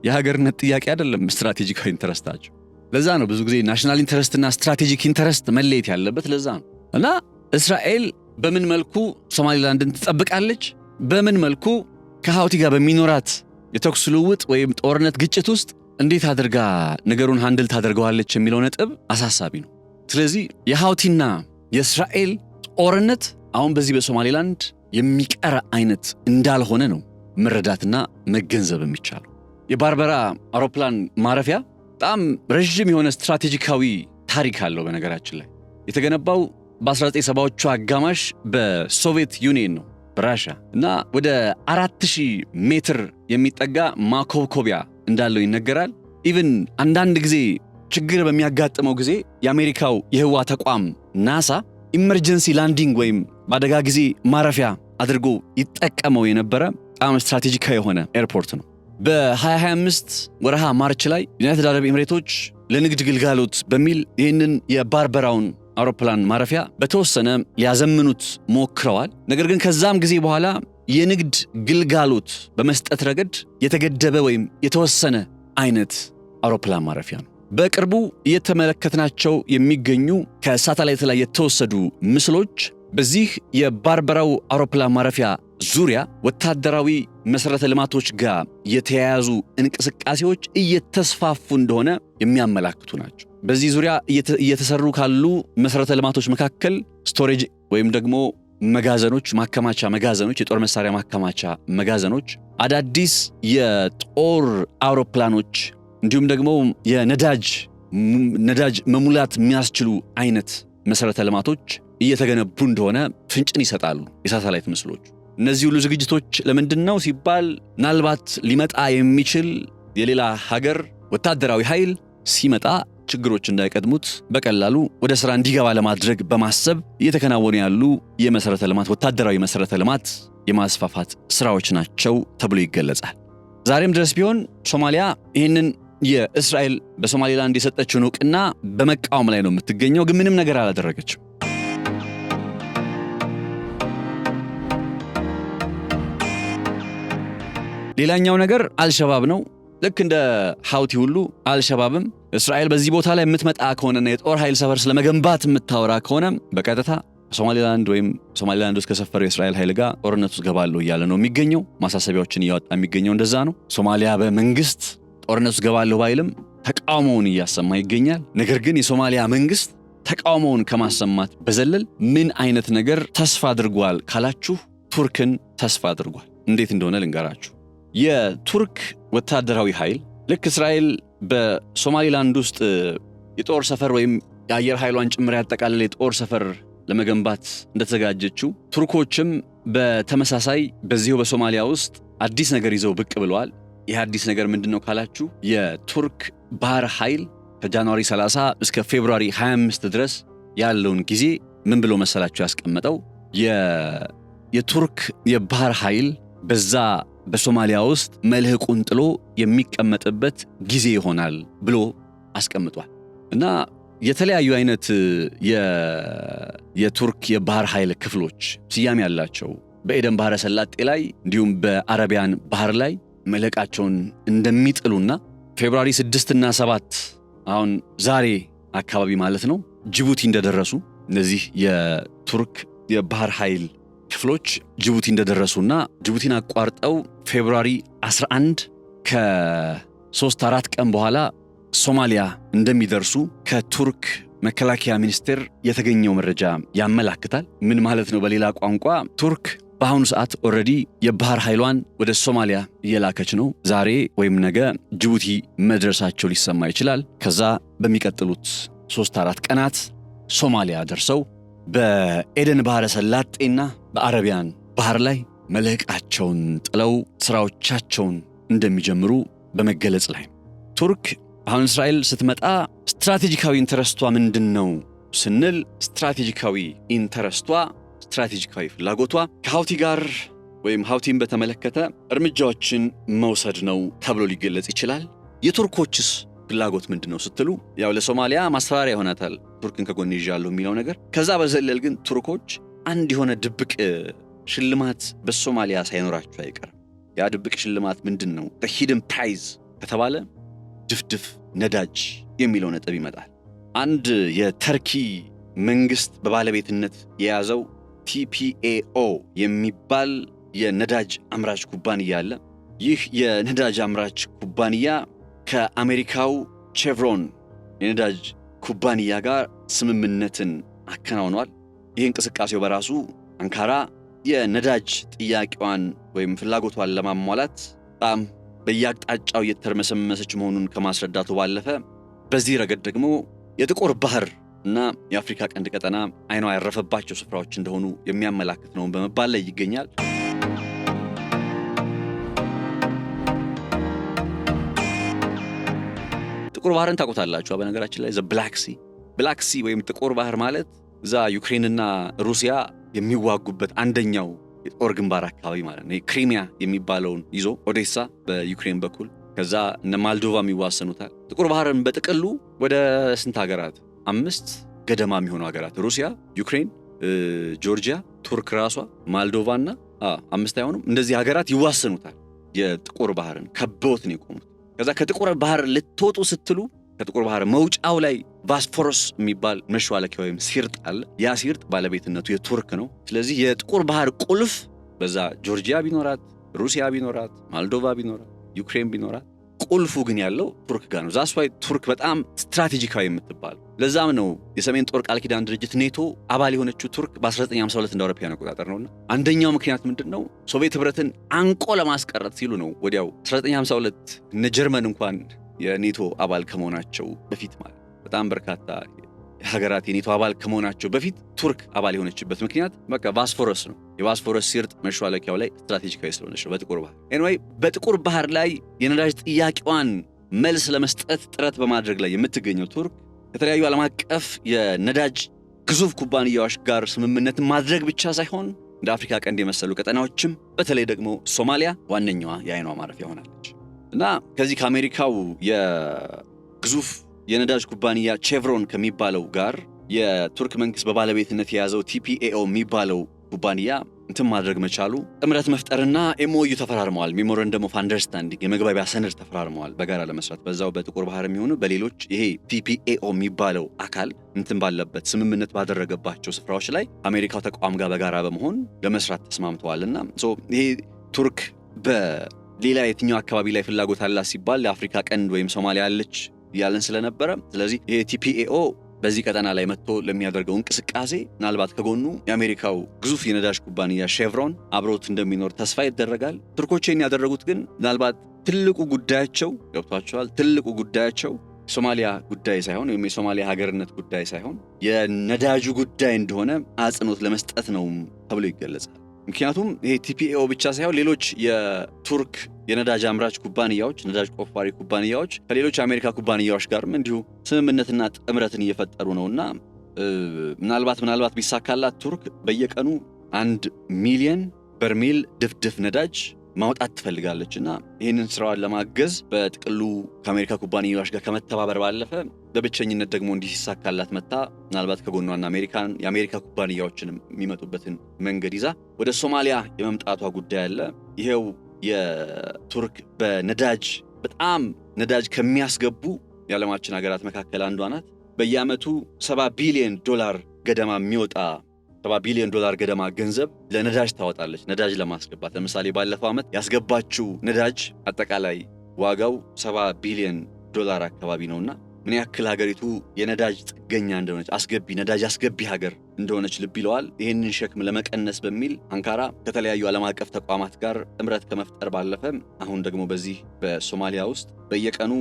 የሀገርነት ጥያቄ አይደለም ስትራቴጂካዊ ኢንተረስታቸው። ለዛ ነው ብዙ ጊዜ ናሽናል ኢንተረስትና ስትራቴጂክ ኢንተረስት መለየት ያለበት ለዛ ነው። እና እስራኤል በምን መልኩ ሶማሊላንድን ትጠብቃለች፣ በምን መልኩ ከሀውቲ ጋር በሚኖራት የተኩስ ልውውጥ ወይም ጦርነት ግጭት ውስጥ እንዴት አድርጋ ነገሩን ሃንድል ታደርገዋለች የሚለው ነጥብ አሳሳቢ ነው። ስለዚህ የሀውቲና የእስራኤል ጦርነት አሁን በዚህ በሶማሊላንድ የሚቀር አይነት እንዳልሆነ ነው መረዳትና መገንዘብ የሚቻለው። የባርበራ አውሮፕላን ማረፊያ በጣም ረጅም የሆነ ስትራቴጂካዊ ታሪክ አለው። በነገራችን ላይ የተገነባው በ1970ዎቹ አጋማሽ በሶቪየት ዩኒየን ነው በራሽያ እና ወደ 4000 ሜትር የሚጠጋ ማኮብኮቢያ እንዳለው ይነገራል። ኢቭን አንዳንድ ጊዜ ችግር በሚያጋጥመው ጊዜ የአሜሪካው የህዋ ተቋም ናሳ ኢመርጀንሲ ላንዲንግ ወይም በአደጋ ጊዜ ማረፊያ አድርጎ ይጠቀመው የነበረ በጣም ስትራቴጂካዊ የሆነ ኤርፖርት ነው። በ2025 ወርሃ ማርች ላይ ዩናይትድ አረብ ኤሚሬቶች ለንግድ ግልጋሎት በሚል ይህንን የባርበራውን አውሮፕላን ማረፊያ በተወሰነ ሊያዘምኑት ሞክረዋል። ነገር ግን ከዛም ጊዜ በኋላ የንግድ ግልጋሎት በመስጠት ረገድ የተገደበ ወይም የተወሰነ አይነት አውሮፕላን ማረፊያ ነው። በቅርቡ እየተመለከትናቸው የሚገኙ ከሳተላይት ላይ የተወሰዱ ምስሎች በዚህ የባርበራው አውሮፕላን ማረፊያ ዙሪያ ወታደራዊ መሰረተ ልማቶች ጋር የተያያዙ እንቅስቃሴዎች እየተስፋፉ እንደሆነ የሚያመላክቱ ናቸው። በዚህ ዙሪያ እየተሰሩ ካሉ መሰረተ ልማቶች መካከል ስቶሬጅ ወይም ደግሞ መጋዘኖች፣ ማከማቻ መጋዘኖች፣ የጦር መሳሪያ ማከማቻ መጋዘኖች፣ አዳዲስ የጦር አውሮፕላኖች እንዲሁም ደግሞ የነዳጅ መሙላት የሚያስችሉ አይነት መሰረተ ልማቶች እየተገነቡ እንደሆነ ፍንጭን ይሰጣሉ የሳተላይት ምስሎች። እነዚህ ሁሉ ዝግጅቶች ለምንድነው ሲባል ምናልባት ሊመጣ የሚችል የሌላ ሀገር ወታደራዊ ኃይል ሲመጣ ችግሮች እንዳይቀድሙት በቀላሉ ወደ ስራ እንዲገባ ለማድረግ በማሰብ እየተከናወኑ ያሉ የመሰረተ ልማት ወታደራዊ መሰረተ ልማት የማስፋፋት ስራዎች ናቸው ተብሎ ይገለጻል። ዛሬም ድረስ ቢሆን ሶማሊያ ይህንን የእስራኤል በሶማሊላንድ የሰጠችውን ዕውቅና በመቃወም ላይ ነው የምትገኘው፣ ግን ምንም ነገር አላደረገችም። ሌላኛው ነገር አልሸባብ ነው። ልክ እንደ ሀውቲ ሁሉ አልሸባብም እስራኤል በዚህ ቦታ ላይ የምትመጣ ከሆነና የጦር ኃይል ሰፈር ስለመገንባት የምታወራ ከሆነ በቀጥታ ሶማሊላንድ ወይም ሶማሊላንድ ውስጥ ከሰፈረው የእስራኤል ኃይል ጋር ጦርነት ውስጥ ገባለሁ እያለ ነው የሚገኘው። ማሳሰቢያዎችን እያወጣ የሚገኘው እንደዛ ነው። ሶማሊያ በመንግስት ጦርነት ውስጥ ገባለሁ ባይልም ተቃውሞውን እያሰማ ይገኛል። ነገር ግን የሶማሊያ መንግስት ተቃውሞውን ከማሰማት በዘለል ምን አይነት ነገር ተስፋ አድርጓል ካላችሁ ቱርክን ተስፋ አድርጓል። እንዴት እንደሆነ ልንገራችሁ። የቱርክ ወታደራዊ ኃይል ልክ እስራኤል በሶማሊላንድ ውስጥ የጦር ሰፈር ወይም የአየር ኃይሏን ጭምር ያጠቃለለ የጦር ሰፈር ለመገንባት እንደተዘጋጀችው ቱርኮችም በተመሳሳይ በዚሁ በሶማሊያ ውስጥ አዲስ ነገር ይዘው ብቅ ብለዋል። ይህ አዲስ ነገር ምንድነው ካላችሁ የቱርክ ባህር ኃይል ከጃንዋሪ 30 እስከ ፌብሩዋሪ 25 ድረስ ያለውን ጊዜ ምን ብሎ መሰላችሁ ያስቀመጠው የቱርክ የባህር ኃይል በዛ በሶማሊያ ውስጥ መልህቁን ጥሎ የሚቀመጥበት ጊዜ ይሆናል ብሎ አስቀምጧል። እና የተለያዩ አይነት የቱርክ የባህር ኃይል ክፍሎች ስያሜ ያላቸው በኤደን ባህረ ሰላጤ ላይ እንዲሁም በአረቢያን ባህር ላይ መልህቃቸውን እንደሚጥሉና ፌብሩዋሪ 6 እና 7 አሁን ዛሬ አካባቢ ማለት ነው ጅቡቲ እንደደረሱ እነዚህ የቱርክ የባህር ኃይል ክፍሎች ጅቡቲ እንደደረሱና ጅቡቲን አቋርጠው ፌብሩዋሪ 11 ከ3-4 ቀን በኋላ ሶማሊያ እንደሚደርሱ ከቱርክ መከላከያ ሚኒስቴር የተገኘው መረጃ ያመላክታል። ምን ማለት ነው? በሌላ ቋንቋ ቱርክ በአሁኑ ሰዓት ኦልሬዲ የባህር ኃይሏን ወደ ሶማሊያ እየላከች ነው። ዛሬ ወይም ነገ ጅቡቲ መድረሳቸው ሊሰማ ይችላል። ከዛ በሚቀጥሉት 3-4 ቀናት ሶማሊያ ደርሰው በኤደን ባህረ ሰላጤና በአረቢያን ባህር ላይ መልህቃቸውን ጥለው ስራዎቻቸውን እንደሚጀምሩ በመገለጽ ላይ ቱርክ አሁን እስራኤል ስትመጣ ስትራቴጂካዊ ኢንተረስቷ ምንድነው ስንል ስትራቴጂካዊ ኢንተረስቷ ስትራቴጂካዊ ፍላጎቷ ከሃውቲ ጋር ወይም ሃውቲን በተመለከተ እርምጃዎችን መውሰድ ነው ተብሎ ሊገለጽ ይችላል። የቱርኮችስ ፍላጎት ምንድነው ስትሉ ያው ለሶማሊያ ማስፈራሪያ ይሆናታል ቱርክን ከጎን ይዣለሁ የሚለው ነገር። ከዛ በዘለል ግን ቱርኮች አንድ የሆነ ድብቅ ሽልማት በሶማሊያ ሳይኖራቸው አይቀርም። ያ ድብቅ ሽልማት ምንድነው? the hidden prize ከተባለ ድፍድፍ ነዳጅ የሚለው ነጥብ ይመጣል። አንድ የተርኪ መንግስት በባለቤትነት የያዘው TPAO የሚባል የነዳጅ አምራች ኩባንያ አለ። ይህ የነዳጅ አምራች ኩባንያ ከአሜሪካው ቼቭሮን የነዳጅ ኩባንያ ጋር ስምምነትን አከናውኗል። ይህ እንቅስቃሴው በራሱ አንካራ የነዳጅ ጥያቄዋን ወይም ፍላጎቷን ለማሟላት በጣም በየአቅጣጫው እየተርመሰመሰች መሆኑን ከማስረዳቱ ባለፈ በዚህ ረገድ ደግሞ የጥቁር ባህር እና የአፍሪካ ቀንድ ቀጠና አይኗ ያረፈባቸው ስፍራዎች እንደሆኑ የሚያመላክት ነው በመባል ላይ ይገኛል። ጥቁር ባህርን ታውቁታላችሁ። በነገራችን ላይ ብላክ ሲ ወይም ጥቁር ባህር ማለት እዛ ዩክሬንና ሩሲያ የሚዋጉበት አንደኛው የጦር ግንባር አካባቢ ማለት ነው። ክሪሚያ የሚባለውን ይዞ ኦዴሳ በዩክሬን በኩል ከዛ እነ ማልዶቫም ይዋሰኑታል። ጥቁር ባህርን በጥቅሉ ወደ ስንት ሀገራት 5 ገደማ የሚሆኑ ሀገራት ሩሲያ፣ ዩክሬን፣ ጆርጂያ፣ ቱርክ ራሷ፣ ማልዶቫና 5 አይሆኑም እንደዚህ ሀገራት ይዋሰኑታል። የጥቁር ባህርን ከበውት ነው የቆሙት። ከዛ ከጥቁር ባህር ልትወጡ ስትሉ ከጥቁር ባህር መውጫው ላይ ቫስፎረስ የሚባል መሿለኪያ ወይም ሲርጥ አለ። ያ ሲርጥ ባለቤትነቱ የቱርክ ነው። ስለዚህ የጥቁር ባህር ቁልፍ በዛ ጆርጂያ ቢኖራት፣ ሩሲያ ቢኖራት፣ ማልዶቫ ቢኖራት፣ ዩክሬን ቢኖራት ቁልፉ ግን ያለው ቱርክ ጋር ነው። ዛስዋይ ቱርክ በጣም ስትራቴጂካዊ የምትባል። ለዛም ነው የሰሜን ጦር ቃል ኪዳን ድርጅት ኔቶ አባል የሆነችው ቱርክ በ1952 እንደ አውሮፓውያን አቆጣጠር ነውና አንደኛው ምክንያት ምንድነው? ሶቪየት ህብረትን አንቆ ለማስቀረት ሲሉ ነው። ወዲያው 1952 እነ ጀርመን እንኳን የኔቶ አባል ከመሆናቸው በፊት ማለት በጣም በርካታ ሀገራት የኔቶ አባል ከመሆናቸው በፊት ቱርክ አባል የሆነችበት ምክንያት በቃ ቫስፎረስ ነው። የቫስፎረስ ሲርጥ መሿለኪያው ላይ ስትራቴጂካዊ ስለሆነች ነው በጥቁር ባህር። ኤኒዌይ በጥቁር ባህር ላይ የነዳጅ ጥያቄዋን መልስ ለመስጠት ጥረት በማድረግ ላይ የምትገኘው ቱርክ ከተለያዩ ዓለም አቀፍ የነዳጅ ግዙፍ ኩባንያዎች ጋር ስምምነት ማድረግ ብቻ ሳይሆን እንደ አፍሪካ ቀንድ የመሰሉ ቀጠናዎችም በተለይ ደግሞ ሶማሊያ ዋነኛዋ የአይኗ ማረፊያ ሆናለች እና ከዚህ ከአሜሪካው የግዙፍ የነዳጅ ኩባንያ ቼቭሮን ከሚባለው ጋር የቱርክ መንግስት በባለቤትነት የያዘው TPAO የሚባለው ኩባንያ እንትን ማድረግ መቻሉ ጥምረት መፍጠርና MOU ተፈራርመዋል። ሜሞራንደም ኦፍ አንደርስታንዲንግ የመግባቢያ ሰነድ ተፈራርመዋል በጋራ ለመስራት በዛው በጥቁር ባህር የሚሆኑ በሌሎች ይሄ TPAO የሚባለው አካል እንትን ባለበት ስምምነት ባደረገባቸው ስፍራዎች ላይ አሜሪካው ተቋም ጋር በጋራ በመሆን ለመስራት ተስማምተዋልና ይሄ ቱርክ በሌላ የትኛው አካባቢ ላይ ፍላጎት አላት ሲባል ለአፍሪካ ቀንድ ወይም ሶማሊያ ያለች ያለን ስለነበረ ስለዚህ ይሄ TPAO በዚህ ቀጠና ላይ መጥቶ ለሚያደርገው እንቅስቃሴ ምናልባት ከጎኑ የአሜሪካው ግዙፍ የነዳጅ ኩባንያ ሼቭሮን አብሮት እንደሚኖር ተስፋ ይደረጋል። ቱርኮችን ያደረጉት ግን ምናልባት ትልቁ ጉዳያቸው ገብቷቸዋል። ትልቁ ጉዳያቸው ሶማሊያ ጉዳይ ሳይሆን ወይም የሶማሊያ ሀገርነት ጉዳይ ሳይሆን የነዳጁ ጉዳይ እንደሆነ አጽንኦት ለመስጠት ነው ተብሎ ይገለጻል። ምክንያቱም ይሄ TPAO ብቻ ሳይሆን ሌሎች የቱርክ የነዳጅ አምራች ኩባንያዎች ነዳጅ ቆፋሪ ኩባንያዎች ከሌሎች አሜሪካ ኩባንያዎች ጋርም እንዲሁ ስምምነትና ጥምረትን እየፈጠሩ ነውና ምናልባት ቢሳካላት ቱርክ በየቀኑ 1 ሚሊዮን በርሜል ድፍድፍ ነዳጅ ማውጣት ትፈልጋለችና ይህንን ስራዋን ለማገዝ በጥቅሉ ከአሜሪካ ኩባንያዎች ጋር ከመተባበር ባለፈ በብቸኝነት ደግሞ እንዲሳካላት መጣ ምናልባት ከጎኗና የአሜሪካ ኩባንያዎችን የሚመጡበትን መንገድ ይዛ ወደ ሶማሊያ የመምጣቷ ጉዳይ አለ። ይሄው የቱርክ በነዳጅ በጣም ነዳጅ ከሚያስገቡ የዓለማችን ሀገራት መካከል አንዷ ናት። በየዓመቱ $70 ቢሊዮን ገደማ የሚወጣ $70 ቢሊዮን ገደማ ገንዘብ ለነዳጅ ታወጣለች። ነዳጅ ለማስገባት ለምሳሌ ባለፈው ዓመት ያስገባችው ነዳጅ አጠቃላይ ዋጋው $70 ቢሊዮን አካባቢ ነውና ምን ያክል ሀገሪቱ የነዳጅ ጥገኛ እንደሆነች ነዳጅ አስገቢ ሀገር እንደሆነች ልብ ይለዋል። ይህንን ሸክም ለመቀነስ በሚል አንካራ ከተለያዩ ዓለም አቀፍ ተቋማት ጋር ጥምረት ከመፍጠር ባለፈ አሁን ደግሞ በዚህ በሶማሊያ ውስጥ በየቀኑ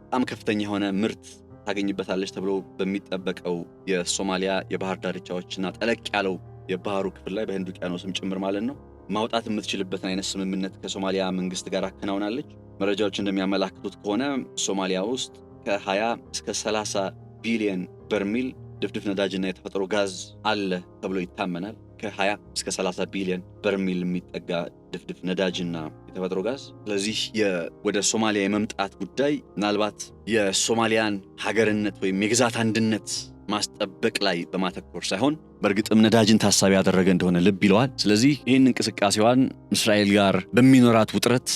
በጣም ከፍተኛ የሆነ ምርት ታገኝበታለች ተብሎ በሚጠበቀው የሶማሊያ የባህር ዳርቻዎችና ጠለቅ ያለው የባህሩ ክፍል ላይ በህንድ ውቅያኖስም ጭምር ማለት ነው ማውጣት የምትችልበትን አይነት ስምምነት ከሶማሊያ መንግስት ጋር አከናውናለች። መረጃዎች እንደሚያመላክቱት ከሆነ ሶማሊያ ውስጥ ከ20 እስከ 30 ቢሊዮን በርሜል ድፍድፍ ነዳጅና የተፈጥሮ ጋዝ አለ ተብሎ ይታመናል። ከ20 እስከ 30 ቢሊዮን በርሜል የሚጠጋ ድፍድፍ ነዳጅና የተፈጥሮ ጋዝ። ስለዚህ ወደ ሶማሊያ የመምጣት ጉዳይ ምናልባት የሶማሊያን ሀገርነት ወይም የግዛት አንድነት ማስጠበቅ ላይ በማተኮር ሳይሆን በእርግጥም ነዳጅን ታሳቢ ያደረገ እንደሆነ ልብ ይለዋል። ስለዚህ ይህን እንቅስቃሴዋን እስራኤል ጋር በሚኖራት ውጥረት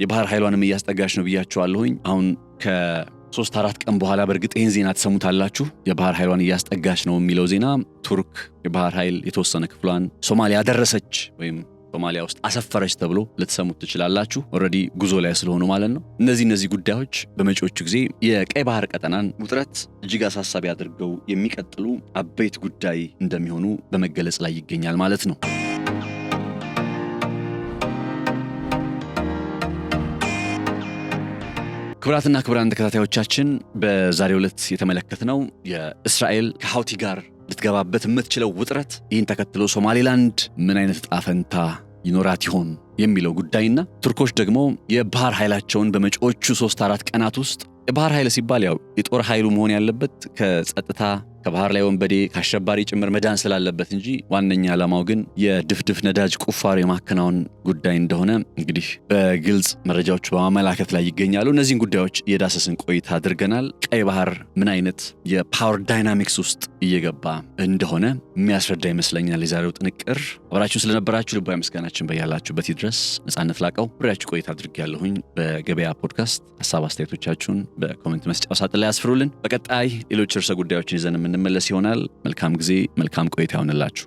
የባህር ኃይሏንም እያስጠጋች ነው ብያቸዋለሁኝ። አሁን ከ3-4 ቀን በኋላ በእርግጥ ይህን ዜና ትሰሙታላችሁ። የባህር ኃይሏን እያስጠጋች ነው የሚለው ዜና ቱርክ የባህር ኃይል የተወሰነ ክፍሏን ሶማሊያ ደረሰች ወይም ሶማሊያ ውስጥ አሰፈረች ተብሎ ልትሰሙት ትችላላችሁ። ኦልሬዲ ጉዞ ላይ ስለሆኑ ማለት ነው። እነዚህ ጉዳዮች በመጪዎቹ ጊዜ የቀይ ባህር ቀጠናን ውጥረት እጅግ አሳሳቢ አድርገው የሚቀጥሉ አበይት ጉዳይ እንደሚሆኑ በመገለጽ ላይ ይገኛል ማለት ነው። ክቡራትና ክቡራን ተከታታዮቻችን በዛሬው ዕለት የተመለከትነው የእስራኤል ከሐውቲ ጋር ልትገባበት የምትችለው ውጥረት፣ ይህን ተከትሎ ሶማሌላንድ ምን አይነት ዕጣ ፈንታ ይኖራት ይሆን የሚለው ጉዳይና ቱርኮች ደግሞ የባህር ኃይላቸውን በመጪዎቹ 3-4 ቀናት ውስጥ የባህር ኃይል ሲባል ያው የጦር ኃይሉ መሆን ያለበት ከጸጥታ ከባህር ላይ ወንበዴ ከአሸባሪ ጭምር መዳን ስላለበት እንጂ ዋነኛ ዓላማው ግን የድፍድፍ ነዳጅ ቁፋሮ የማከናወን ጉዳይ እንደሆነ እንግዲህ በግልጽ መረጃዎቹ በማመላከት ላይ ይገኛሉ። እነዚህን ጉዳዮች የዳሰስን ቆይታ አድርገናል። ቀይ ባህር ምን አይነት የፓወር ዳይናሚክስ ውስጥ እየገባ እንደሆነ የሚያስረዳ ይመስለኛል የዛሬው ጥንቅር። አብራችሁን ስለነበራችሁ ልባዊ ምስጋናችን በያላችሁበት ይድረስ። ነጻነት ላቀው ብሬያችሁ ቆይታ አድርጌያለሁኝ። በገበያ ፖድካስት ሐሳብ አስተያየቶቻችሁን በኮሜንት መስጫው ሳጥን ላይ አስፍሩልን። በቀጣይ ሌሎች ርዕሰ ጉዳዮችን ይዘን የምንመለስ ይሆናል። መልካም ጊዜ፣ መልካም ቆይታ ይሆንላችሁ።